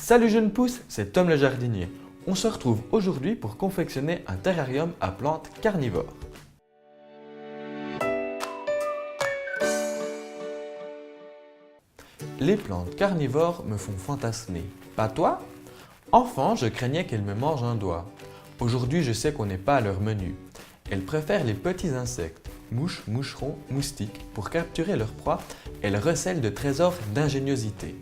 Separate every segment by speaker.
Speaker 1: Salut jeunes pousses, c'est Tom le jardinier. On se retrouve aujourd'hui pour confectionner un terrarium à plantes carnivores. Les plantes carnivores me font fantasmer. Pas toi? Enfant, je craignais qu'elles me mangent un doigt. Aujourd'hui, je sais qu'on n'est pas à leur menu. Elles préfèrent les petits insectes, mouches, moucherons, moustiques. Pour capturer leur proie, elles recèlent de trésors d'ingéniosité.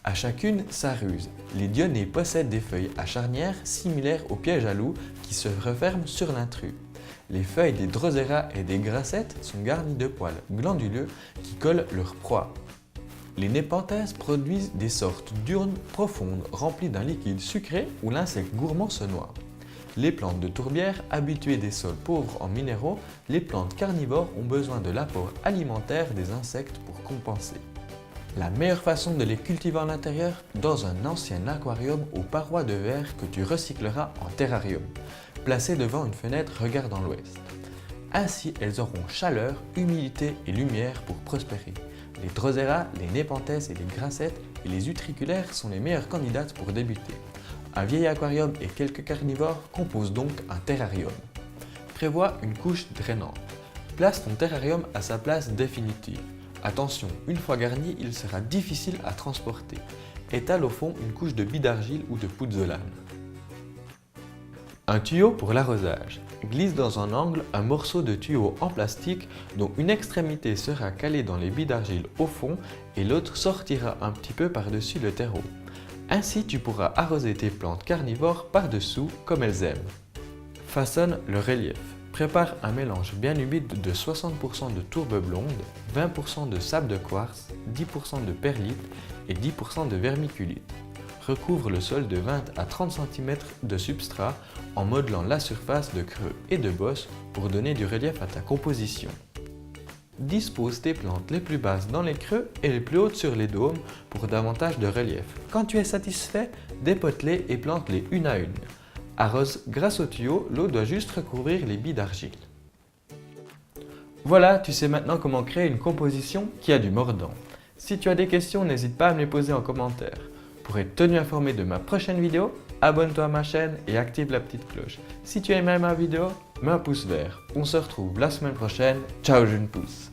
Speaker 1: À chacune, sa ruse. Les dionnées possèdent des feuilles à charnières similaires aux pièges à loups qui se referment sur l'intrus. Les feuilles des drosera et des grassettes sont garnies de poils glanduleux qui collent leur proie. Les népenthèses produisent des sortes d'urnes profondes remplies d'un liquide sucré où l'insecte gourmand se noie. Les plantes de tourbière, habituées des sols pauvres en minéraux, les plantes carnivores ont besoin de l'apport alimentaire des insectes pour compenser. La meilleure façon de les cultiver en intérieur, dans un ancien aquarium aux parois de verre que tu recycleras en terrarium, placé devant une fenêtre regardant l'ouest. Ainsi, elles auront chaleur, humidité et lumière pour prospérer. Les drosera, les népenthèses et les grassettes et les utriculaires sont les meilleures candidates pour débuter. Un vieil aquarium et quelques carnivores composent donc un terrarium. Prévois une couche drainante. Place ton terrarium à sa place définitive. Attention, une fois garni, il sera difficile à transporter. Étale au fond une couche de billes d'argile ou de pouzzolane. Un tuyau pour l'arrosage. Glisse dans un angle un morceau de tuyau en plastique dont une extrémité sera calée dans les billes d'argile au fond et l'autre sortira un petit peu par-dessus le terreau. Ainsi, tu pourras arroser tes plantes carnivores par-dessous comme elles aiment. Façonne le relief. Prépare un mélange bien humide de 60% de tourbe blonde, 20% de sable de quartz, 10% de perlite et 10% de vermiculite. Recouvre le sol de 20 à 30 cm de substrat en modelant la surface de creux et de bosses pour donner du relief à ta composition. Dispose tes plantes les plus basses dans les creux et les plus hautes sur les dômes pour davantage de relief. Quand tu es satisfait, dépote-les et plante-les une à une. Arrose grâce au tuyau, l'eau doit juste recouvrir les billes d'argile. Voilà, tu sais maintenant comment créer une composition qui a du mordant. Si tu as des questions, n'hésite pas à me les poser en commentaire. Pour être tenu informé de ma prochaine vidéo, abonne-toi à ma chaîne et active la petite cloche. Si tu as aimé ma vidéo, mets un pouce vert. On se retrouve la semaine prochaine. Ciao jeune pouce!